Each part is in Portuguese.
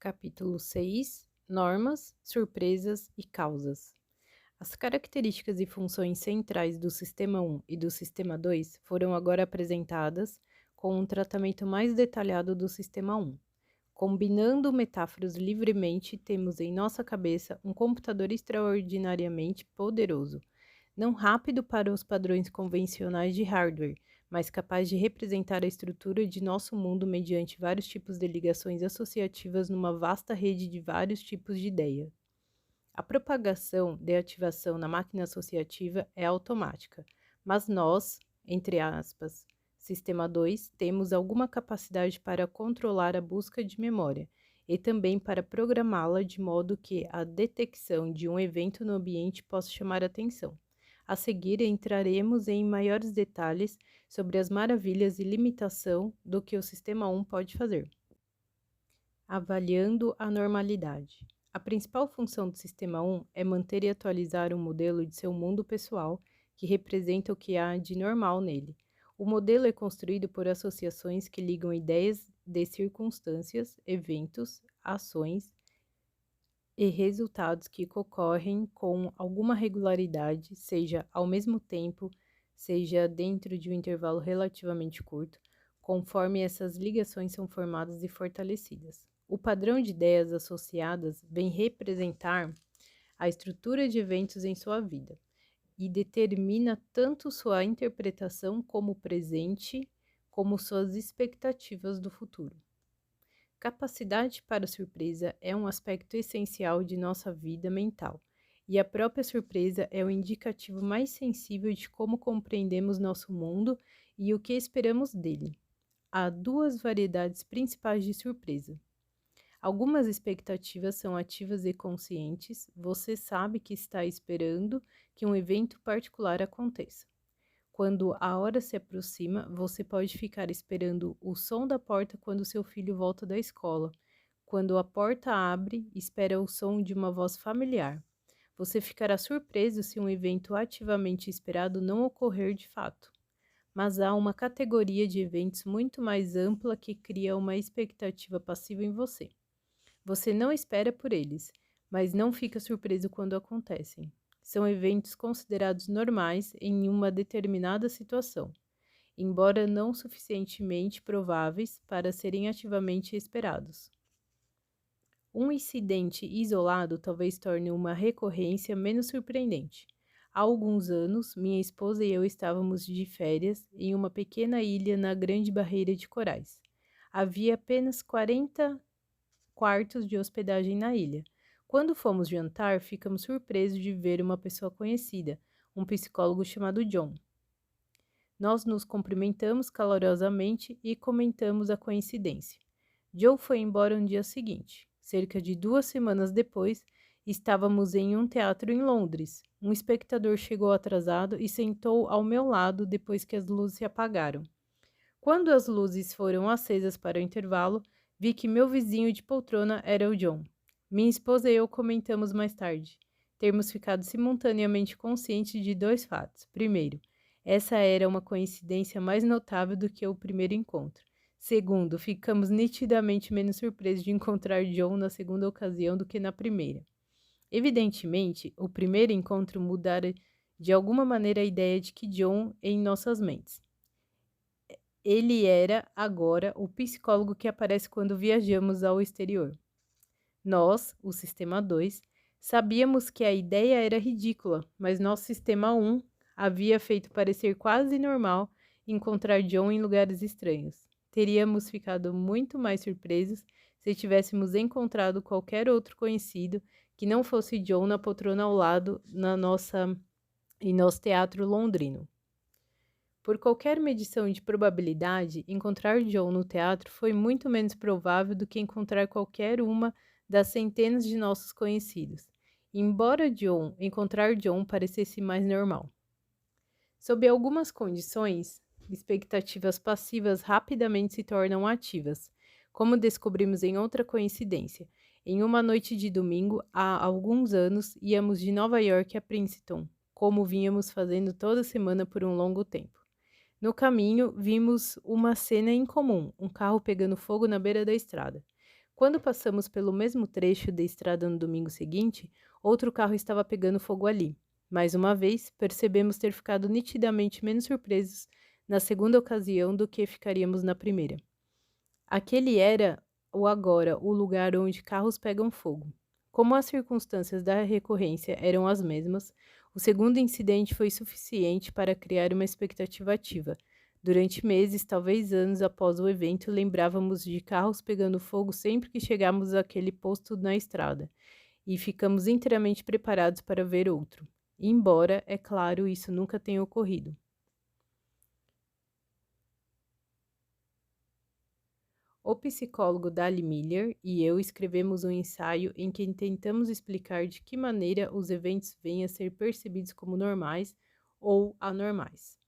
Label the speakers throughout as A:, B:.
A: Capítulo 6: Normas, surpresas e causas. As características e funções centrais do Sistema 1 e do Sistema 2 foram agora apresentadas com um tratamento mais detalhado do Sistema 1. Combinando metáforas livremente, temos em nossa cabeça um computador extraordinariamente poderoso, não rápido para os padrões convencionais de hardware, mas capaz de representar a estrutura de nosso mundo mediante vários tipos de ligações associativas numa vasta rede de vários tipos de ideia. A propagação de ativação na máquina associativa é automática, mas nós, entre aspas, Sistema 2, temos alguma capacidade para controlar a busca de memória e também para programá-la de modo que a detecção de um evento no ambiente possa chamar atenção. A seguir, entraremos em maiores detalhes sobre as maravilhas e limitação do que o Sistema 1 pode fazer. Avaliando a normalidade. A principal função do Sistema 1 é manter e atualizar um modelo de seu mundo pessoal que representa o que há de normal nele. O modelo é construído por associações que ligam ideias de circunstâncias, eventos, ações e resultados que ocorrem com alguma regularidade, seja ao mesmo tempo, seja dentro de um intervalo relativamente curto, conforme essas ligações são formadas e fortalecidas. O padrão de ideias associadas vem representar a estrutura de eventos em sua vida e determina tanto sua interpretação como o presente, como suas expectativas do futuro. Capacidade para surpresa é um aspecto essencial de nossa vida mental, e a própria surpresa é o indicativo mais sensível de como compreendemos nosso mundo e o que esperamos dele. Há duas variedades principais de surpresa. Algumas expectativas são ativas e conscientes, você sabe que está esperando que um evento particular aconteça. Quando a hora se aproxima, você pode ficar esperando o som da porta quando seu filho volta da escola. Quando a porta abre, espera o som de uma voz familiar. Você ficará surpreso se um evento ativamente esperado não ocorrer de fato. Mas há uma categoria de eventos muito mais ampla que cria uma expectativa passiva em você. Você não espera por eles, mas não fica surpreso quando acontecem. São eventos considerados normais em uma determinada situação, embora não suficientemente prováveis para serem ativamente esperados. Um incidente isolado talvez torne uma recorrência menos surpreendente. Há alguns anos, minha esposa e eu estávamos de férias em uma pequena ilha na Grande Barreira de Corais. Havia apenas 40 quartos de hospedagem na ilha. Quando fomos jantar, ficamos surpresos de ver uma pessoa conhecida, um psicólogo chamado John. Nós nos cumprimentamos calorosamente e comentamos a coincidência. Joe foi embora no dia seguinte. Cerca de 2 semanas depois, estávamos em um teatro em Londres. Um espectador chegou atrasado e sentou ao meu lado depois que as luzes se apagaram. Quando as luzes foram acesas para o intervalo, vi que meu vizinho de poltrona era o John. Minha esposa e eu comentamos mais tarde. Termos ficado simultaneamente conscientes de dois fatos. Primeiro, essa era uma coincidência mais notável do que o primeiro encontro. Segundo, ficamos nitidamente menos surpresos de encontrar John na segunda ocasião do que na primeira. Evidentemente, o primeiro encontro mudara de alguma maneira a ideia de que John em nossas mentes. Ele era, agora, o psicólogo que aparece quando viajamos ao exterior. Nós, o Sistema 2, sabíamos que a ideia era ridícula, mas nosso Sistema 1 havia feito parecer quase normal encontrar John em lugares estranhos. Teríamos ficado muito mais surpresos se tivéssemos encontrado qualquer outro conhecido que não fosse John na poltrona ao lado em nosso teatro londrino. Por qualquer medição de probabilidade, encontrar John no teatro foi muito menos provável do que encontrar qualquer uma das centenas de nossos conhecidos, embora encontrar John parecesse mais normal. Sob algumas condições, expectativas passivas rapidamente se tornam ativas, como descobrimos em outra coincidência. Em uma noite de domingo, há alguns anos, íamos de Nova York a Princeton, como vínhamos fazendo toda semana por um longo tempo. No caminho, vimos uma cena incomum, um carro pegando fogo na beira da estrada. Quando passamos pelo mesmo trecho de estrada no domingo seguinte, outro carro estava pegando fogo ali. Mais uma vez, percebemos ter ficado nitidamente menos surpresos na segunda ocasião do que ficaríamos na primeira. Aquele era o agora o lugar onde carros pegam fogo. Como as circunstâncias da recorrência eram as mesmas, o segundo incidente foi suficiente para criar uma expectativa ativa. Durante meses, talvez anos após o evento, lembrávamos de carros pegando fogo sempre que chegávamos àquele posto na estrada, e ficamos inteiramente preparados para ver outro. Embora, é claro, isso nunca tenha ocorrido. O psicólogo Dali Miller e eu escrevemos um ensaio em que tentamos explicar de que maneira os eventos vêm a ser percebidos como normais ou anormais.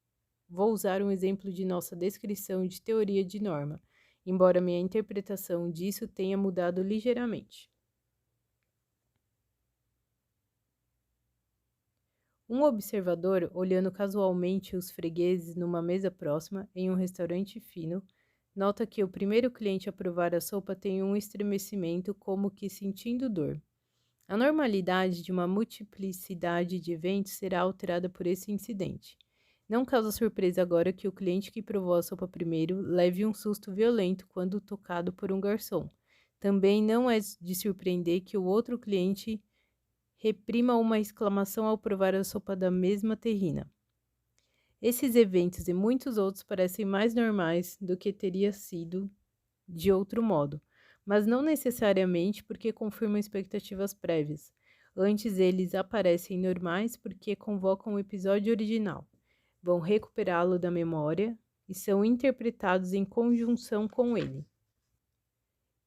A: Vou usar um exemplo de nossa descrição de teoria de norma, embora minha interpretação disso tenha mudado ligeiramente. Um observador, olhando casualmente os fregueses numa mesa próxima, em um restaurante fino, nota que o primeiro cliente a provar a sopa tem um estremecimento como que sentindo dor. A normalidade de uma multiplicidade de eventos será alterada por esse incidente. Não causa surpresa agora que o cliente que provou a sopa primeiro leve um susto violento quando tocado por um garçom. Também não é de surpreender que o outro cliente reprima uma exclamação ao provar a sopa da mesma terrina. Esses eventos e muitos outros parecem mais normais do que teria sido de outro modo, mas não necessariamente porque confirmam expectativas prévias. Antes, eles aparecem normais porque convocam o episódio original, vão recuperá-lo da memória e são interpretados em conjunção com ele.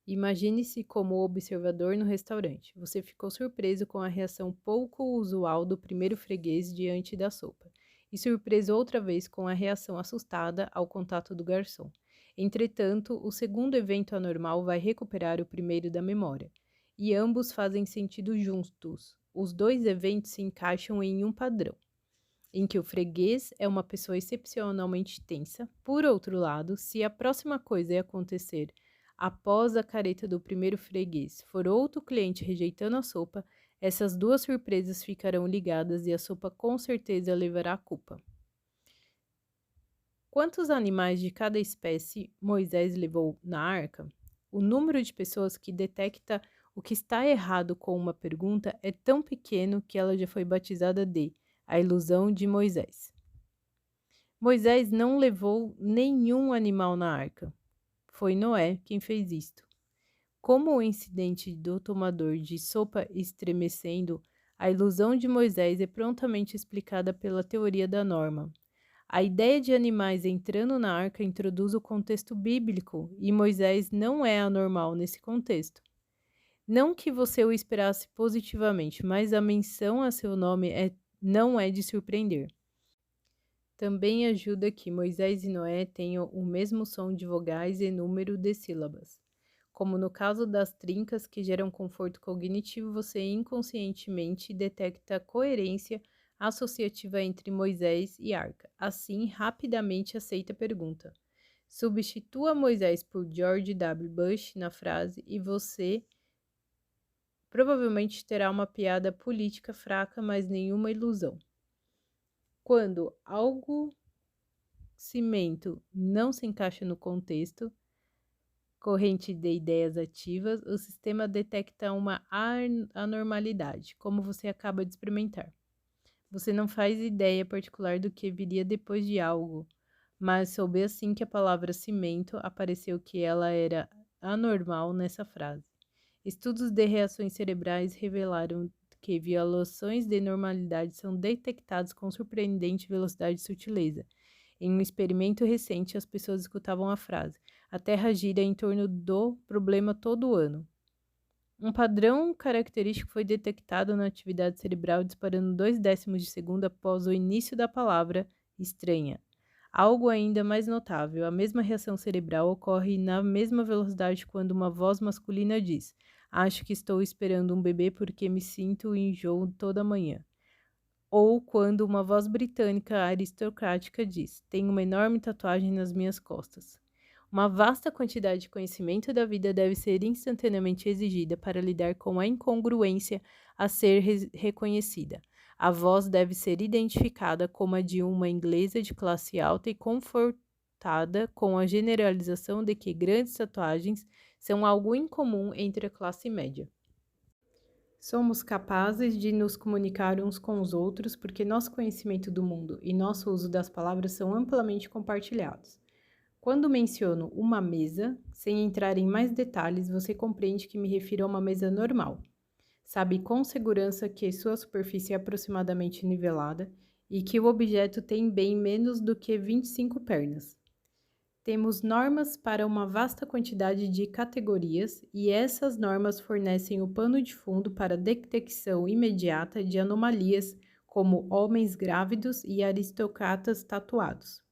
A: Imagine-se como observador no restaurante. Você ficou surpreso com a reação pouco usual do primeiro freguês diante da sopa, e surpreso outra vez com a reação assustada ao contato do garçom. Entretanto, o segundo evento anormal vai recuperar o primeiro da memória, e ambos fazem sentido juntos. Os dois eventos se encaixam em um padrão, em que o freguês é uma pessoa excepcionalmente tensa. Por outro lado, se a próxima coisa a acontecer após a careta do primeiro freguês for outro cliente rejeitando a sopa, essas duas surpresas ficarão ligadas e a sopa com certeza levará a culpa. Quantos animais de cada espécie Moisés levou na arca? O número de pessoas que detecta o que está errado com uma pergunta é tão pequeno que ela já foi batizada de a ilusão de Moisés. Moisés não levou nenhum animal na arca. Foi Noé quem fez isto. Como o incidente do tomador de sopa estremecendo, a ilusão de Moisés é prontamente explicada pela teoria da norma. A ideia de animais entrando na arca introduz o contexto bíblico e Moisés não é anormal nesse contexto. Não que você o esperasse positivamente, mas a menção a seu nome não é de surpreender. Também ajuda que Moisés e Noé tenham o mesmo som de vogais e número de sílabas. Como no caso das trincas que geram conforto cognitivo, você inconscientemente detecta a coerência associativa entre Moisés e arca. Assim, rapidamente aceita a pergunta. Substitua Moisés por George W. Bush na frase e você provavelmente terá uma piada política fraca, mas nenhuma ilusão. Quando algo cimento não se encaixa no contexto corrente de ideias ativas, o sistema detecta uma anormalidade, como você acaba de experimentar. Você não faz ideia particular do que viria depois de algo, mas soube assim que a palavra cimento apareceu que ela era anormal nessa frase. Estudos de reações cerebrais revelaram que violações de normalidade são detectadas com surpreendente velocidade e sutileza. Em um experimento recente, as pessoas escutavam a frase: "A Terra gira em torno do problema todo ano". Um padrão característico foi detectado na atividade cerebral disparando 0,2 de segundo após o início da palavra estranha. Algo ainda mais notável, a mesma reação cerebral ocorre na mesma velocidade quando uma voz masculina diz: "Acho que estou esperando um bebê porque me sinto enjoo toda manhã". Ou quando uma voz britânica aristocrática diz: "Tenho uma enorme tatuagem nas minhas costas". Uma vasta quantidade de conhecimento da vida deve ser instantaneamente exigida para lidar com a incongruência a ser reconhecida. A voz deve ser identificada como a de uma inglesa de classe alta e confortada com a generalização de que grandes tatuagens são algo incomum entre a classe média. Somos capazes de nos comunicar uns com os outros porque nosso conhecimento do mundo e nosso uso das palavras são amplamente compartilhados. Quando menciono uma mesa, sem entrar em mais detalhes, você compreende que me refiro a uma mesa normal. Sabe com segurança que sua superfície é aproximadamente nivelada e que o objeto tem bem menos do que 25 pernas. Temos normas para uma vasta quantidade de categorias e essas normas fornecem o pano de fundo para a detecção imediata de anomalias como homens grávidos e aristocratas tatuados.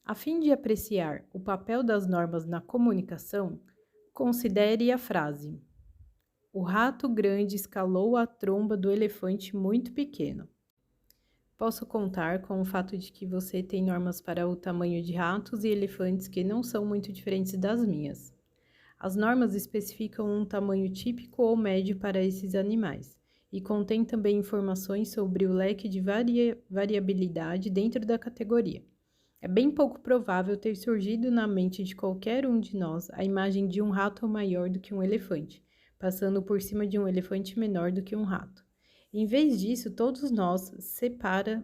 A: A fim de apreciar o papel das normas na comunicação, considere a frase: o rato grande escalou a tromba do elefante muito pequeno. Posso contar com o fato de que você tem normas para o tamanho de ratos e elefantes que não são muito diferentes das minhas. As normas especificam um tamanho típico ou médio para esses animais e contém também informações sobre o leque de variabilidade dentro da categoria. É bem pouco provável ter surgido na mente de qualquer um de nós a imagem de um rato maior do que um elefante, passando por cima de um elefante menor do que um rato. Em vez disso, todos nós,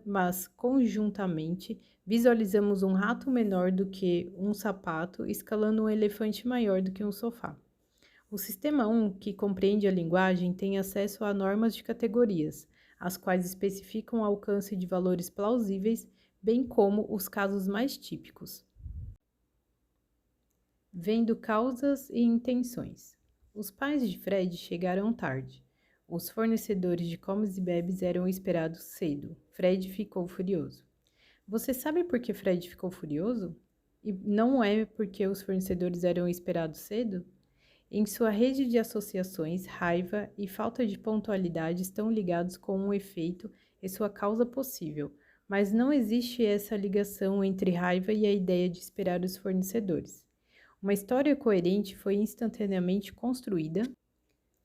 A: mas conjuntamente, visualizamos um rato menor do que um sapato escalando um elefante maior do que um sofá. O Sistema 1, que compreende a linguagem, tem acesso a normas de categorias, as quais especificam o alcance de valores plausíveis, bem como os casos mais típicos. Vendo causas e intenções. Os pais de Fred chegaram tarde. Os fornecedores de comes e bebes eram esperados cedo. Fred ficou furioso. Você sabe por que Fred ficou furioso? E não é porque os fornecedores eram esperados cedo? Em sua rede de associações, raiva e falta de pontualidade estão ligados com um efeito e sua causa possível, mas não existe essa ligação entre raiva e a ideia de esperar os fornecedores. Uma história coerente foi instantaneamente construída.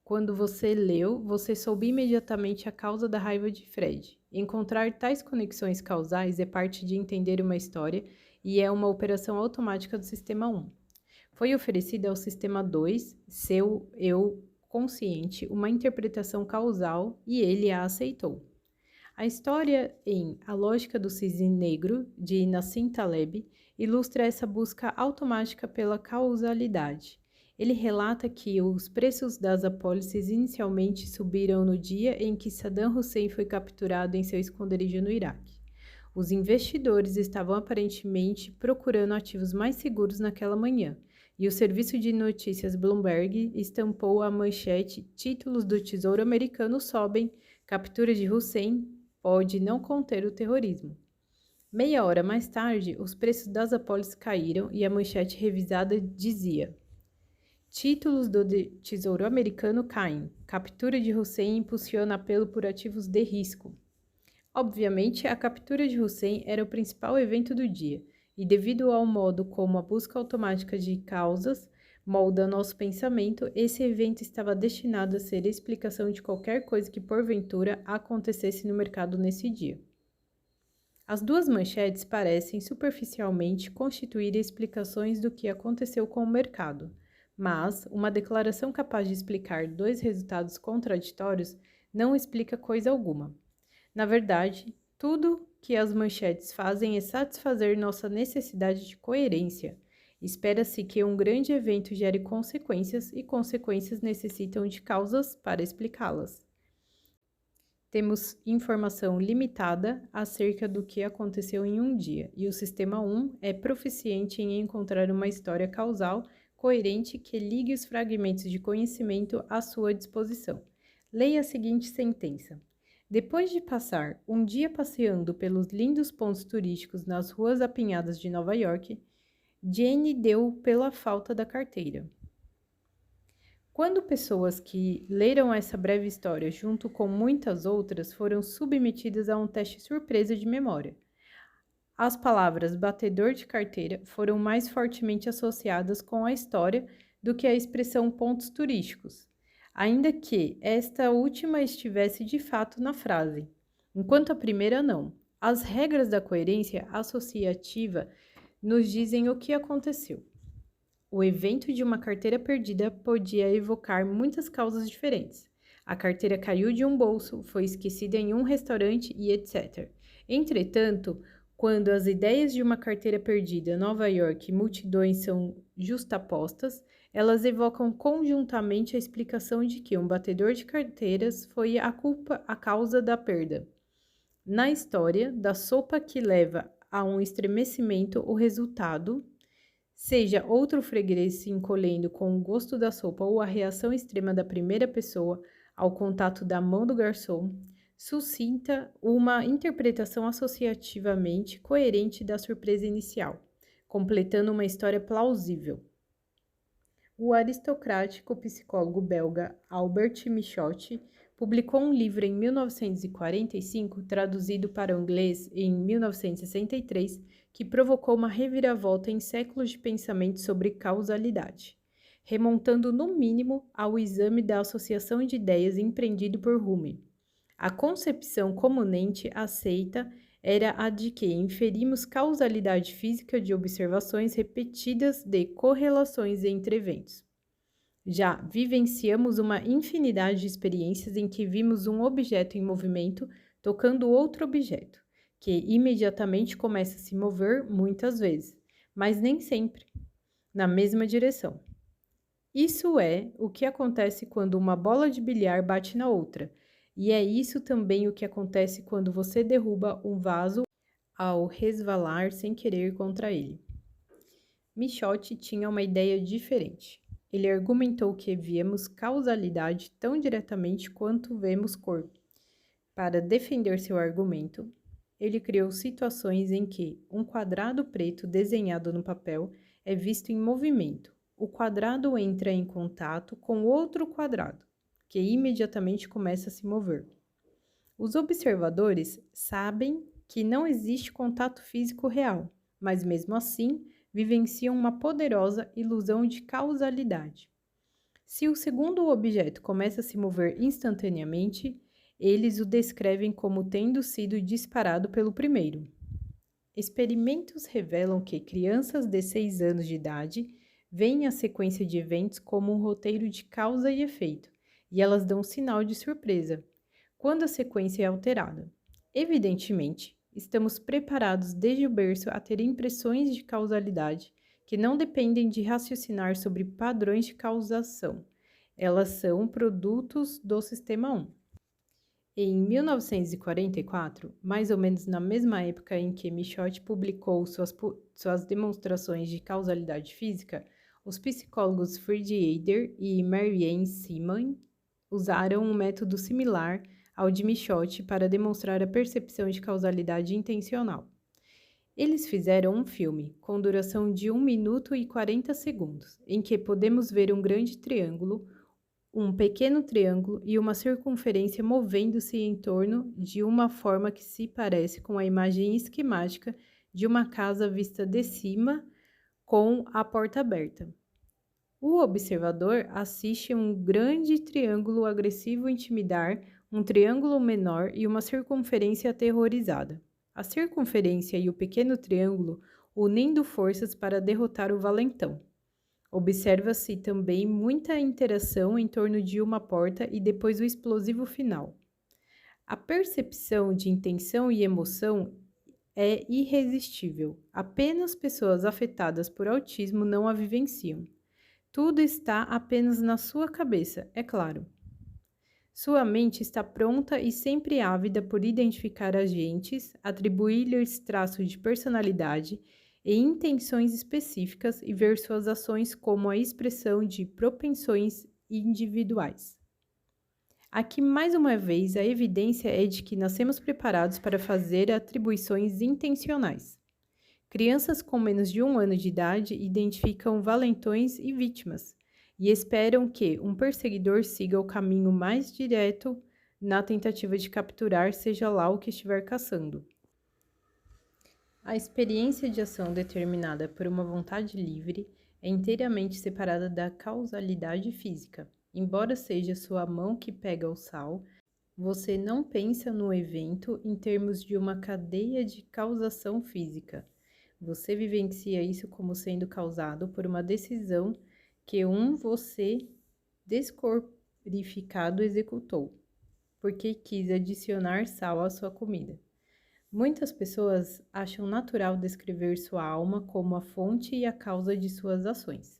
A: Quando você leu, você soube imediatamente a causa da raiva de Fred. Encontrar tais conexões causais é parte de entender uma história e é uma operação automática do Sistema 1. Foi oferecida ao Sistema 2, seu eu consciente, uma interpretação causal e ele a aceitou. A história em A Lógica do Cisne Negro, de Nassim Taleb, ilustra essa busca automática pela causalidade. Ele relata que os preços das apólices inicialmente subiram no dia em que Saddam Hussein foi capturado em seu esconderijo no Iraque. Os investidores estavam aparentemente procurando ativos mais seguros naquela manhã, e o serviço de notícias Bloomberg estampou a manchete: títulos do Tesouro Americano sobem, captura de Hussein pode não conter o terrorismo. Meia hora mais tarde, os preços das apólices caíram e a manchete revisada dizia: títulos do Tesouro Americano caem. Captura de Hussein impulsiona apelo por ativos de risco. Obviamente, a captura de Hussein era o principal evento do dia, e devido ao modo como a busca automática de causas molda nosso pensamento, esse evento estava destinado a ser a explicação de qualquer coisa que porventura acontecesse no mercado nesse dia. As duas manchetes parecem superficialmente constituir explicações do que aconteceu com o mercado, mas uma declaração capaz de explicar dois resultados contraditórios não explica coisa alguma. Na verdade, tudo que as manchetes fazem é satisfazer nossa necessidade de coerência. Espera-se que um grande evento gere consequências e consequências necessitam de causas para explicá-las. Temos informação limitada acerca do que aconteceu em um dia, e o Sistema 1 é proficiente em encontrar uma história causal coerente que ligue os fragmentos de conhecimento à sua disposição. Leia a seguinte sentença: depois de passar um dia passeando pelos lindos pontos turísticos nas ruas apinhadas de Nova York, Jane deu pela falta da carteira. Quando pessoas que leram essa breve história, junto com muitas outras, foram submetidas a um teste surpresa de memória, As palavras batedor de carteira foram mais fortemente associadas com a história do que a expressão pontos turísticos, ainda que esta última estivesse de fato na frase, enquanto a primeira não. As regras da coerência associativa nos dizem o que aconteceu. O evento de uma carteira perdida podia evocar muitas causas diferentes. A carteira caiu de um bolso, foi esquecida em um restaurante e etc. Entretanto, quando as ideias de uma carteira perdida, Nova York e multidões são justapostas, elas evocam conjuntamente a explicação de que um batedor de carteiras foi a causa da perda. Na história da sopa que leva a um estremecimento, o resultado, seja outro freguês se encolhendo com o gosto da sopa ou a reação extrema da primeira pessoa ao contato da mão do garçom, suscita uma interpretação associativamente coerente da surpresa inicial, completando uma história plausível. O aristocrático psicólogo belga Albert Michotte publicou um livro em 1945, traduzido para o inglês em 1963, que provocou uma reviravolta em séculos de pensamento sobre causalidade, remontando no mínimo ao exame da associação de ideias empreendido por Hume. A concepção comumente aceita era a de que inferimos causalidade física de observações repetidas de correlações entre eventos. Já vivenciamos uma infinidade de experiências em que vimos um objeto em movimento tocando outro objeto, que imediatamente começa a se mover muitas vezes, mas nem sempre, na mesma direção. Isso é o que acontece quando uma bola de bilhar bate na outra, e é isso também o que acontece quando você derruba um vaso ao resvalar sem querer contra ele. Michotte tinha uma ideia diferente. Ele argumentou que víamos causalidade tão diretamente quanto vemos cor. Para defender seu argumento, ele criou situações em que um quadrado preto desenhado no papel é visto em movimento. O quadrado entra em contato com outro quadrado, que imediatamente começa a se mover. Os observadores sabem que não existe contato físico real, mas mesmo assim vivenciam uma poderosa ilusão de causalidade. Se o segundo objeto começa a se mover instantaneamente, eles o descrevem como tendo sido disparado pelo primeiro. Experimentos revelam que crianças de 6 anos de idade veem a sequência de eventos como um roteiro de causa e efeito, e elas dão sinal de surpresa quando a sequência é alterada. Evidentemente, estamos preparados desde o berço a ter impressões de causalidade que não dependem de raciocinar sobre padrões de causação. Elas são produtos do Sistema 1. Em 1944, mais ou menos na mesma época em que Michotte publicou suas demonstrações de causalidade física, os psicólogos Friedrich Adler e Marianne Simon usaram um método similar ao de Michotte para demonstrar a percepção de causalidade intencional. Eles fizeram um filme, com duração de 1 minuto e 40 segundos, em que podemos ver um grande triângulo, um pequeno triângulo e uma circunferência movendo-se em torno de uma forma que se parece com a imagem esquemática de uma casa vista de cima com a porta aberta. O observador assiste um grande triângulo agressivo intimidar um triângulo menor e uma circunferência aterrorizada. A circunferência e o pequeno triângulo unindo forças para derrotar o valentão. Observa-se também muita interação em torno de uma porta e depois o explosivo final. A percepção de intenção e emoção é irresistível. Apenas pessoas afetadas por autismo não a vivenciam. Tudo está apenas na sua cabeça, é claro. Sua mente está pronta e sempre ávida por identificar agentes, atribuir-lhes traços de personalidade e intenções específicas e ver suas ações como a expressão de propensões individuais. Aqui, mais uma vez, a evidência é de que nascemos preparados para fazer atribuições intencionais. Crianças com menos de 1 ano de idade identificam valentões e vítimas e esperam que um perseguidor siga o caminho mais direto na tentativa de capturar seja lá o que estiver caçando. A experiência de ação determinada por uma vontade livre é inteiramente separada da causalidade física. Embora seja sua mão que pega o sal, você não pensa no evento em termos de uma cadeia de causação física. Você vivencia isso como sendo causado por uma decisão que você descorporificado executou, porque quis adicionar sal à sua comida. Muitas pessoas acham natural descrever sua alma como a fonte e a causa de suas ações.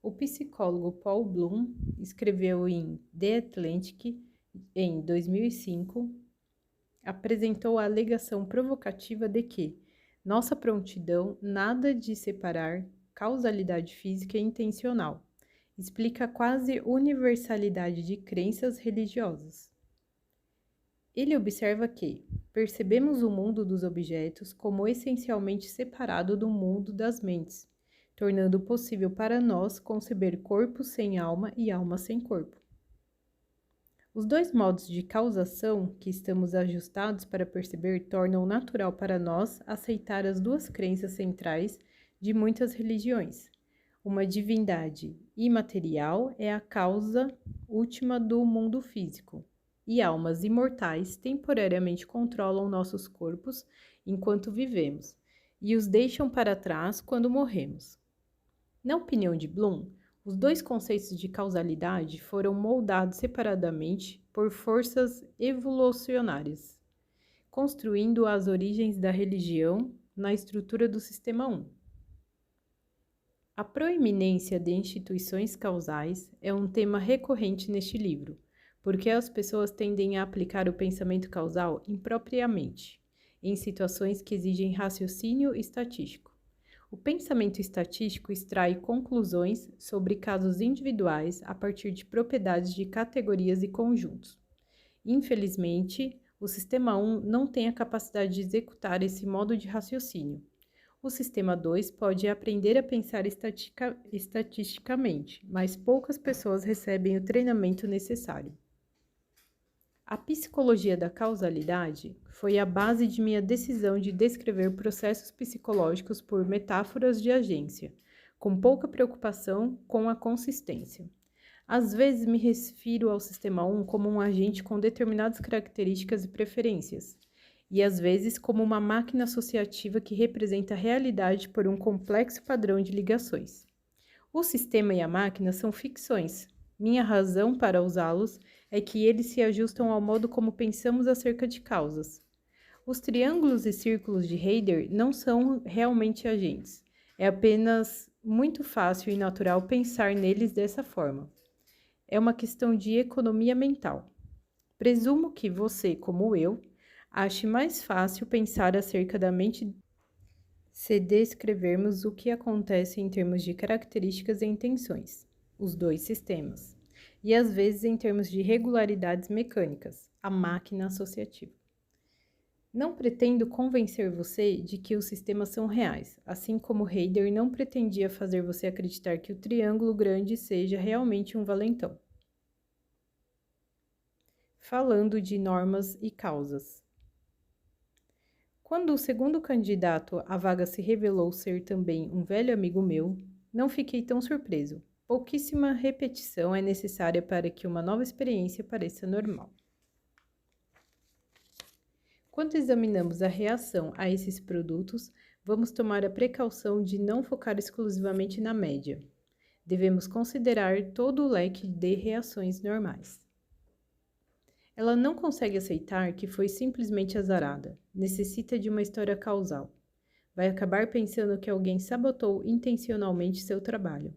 A: O psicólogo Paul Bloom escreveu em The Atlantic, em 2005, apresentou a alegação provocativa de que nossa prontidão nada de separar causalidade física e intencional explica a quase universalidade de crenças religiosas. Ele observa que percebemos o mundo dos objetos como essencialmente separado do mundo das mentes, tornando possível para nós conceber corpo sem alma e alma sem corpo. Os dois modos de causação que estamos ajustados para perceber tornam natural para nós aceitar as duas crenças centrais de muitas religiões. Uma divindade imaterial é a causa última do mundo físico, e almas imortais temporariamente controlam nossos corpos enquanto vivemos, e os deixam para trás quando morremos. Na opinião de Bloom, os dois conceitos de causalidade foram moldados separadamente por forças evolucionárias, construindo as origens da religião na estrutura do Sistema 1. A proeminência de instituições causais é um tema recorrente neste livro, porque as pessoas tendem a aplicar o pensamento causal impropriamente, em situações que exigem raciocínio estatístico. O pensamento estatístico extrai conclusões sobre casos individuais a partir de propriedades de categorias e conjuntos. Infelizmente, o Sistema 1 não tem a capacidade de executar esse modo de raciocínio. O Sistema 2 pode aprender a pensar estatisticamente, mas poucas pessoas recebem o treinamento necessário. A psicologia da causalidade foi a base de minha decisão de descrever processos psicológicos por metáforas de agência, com pouca preocupação com a consistência. Às vezes me refiro ao Sistema 1 como um agente com determinadas características e preferências, e às vezes como uma máquina associativa que representa a realidade por um complexo padrão de ligações. O sistema e a máquina são ficções. Minha razão para usá-los é que eles se ajustam ao modo como pensamos acerca de causas. Os triângulos e círculos de Heider não são realmente agentes. É apenas muito fácil e natural pensar neles dessa forma. É uma questão de economia mental. Presumo que você, como eu, ache mais fácil pensar acerca da mente se descrevermos o que acontece em termos de características e intenções, os dois sistemas, e às vezes em termos de regularidades mecânicas, a máquina associativa. Não pretendo convencer você de que os sistemas são reais, assim como Heider não pretendia fazer você acreditar que o triângulo grande seja realmente um valentão. Falando de normas e causas. Quando o segundo candidato à vaga se revelou ser também um velho amigo meu, não fiquei tão surpreso. Pouquíssima repetição é necessária para que uma nova experiência pareça normal. Quando examinamos a reação a esses produtos, vamos tomar a precaução de não focar exclusivamente na média. Devemos considerar todo o leque de reações normais. Ela não consegue aceitar que foi simplesmente azarada. Necessita de uma história causal. Vai acabar pensando que alguém sabotou intencionalmente seu trabalho.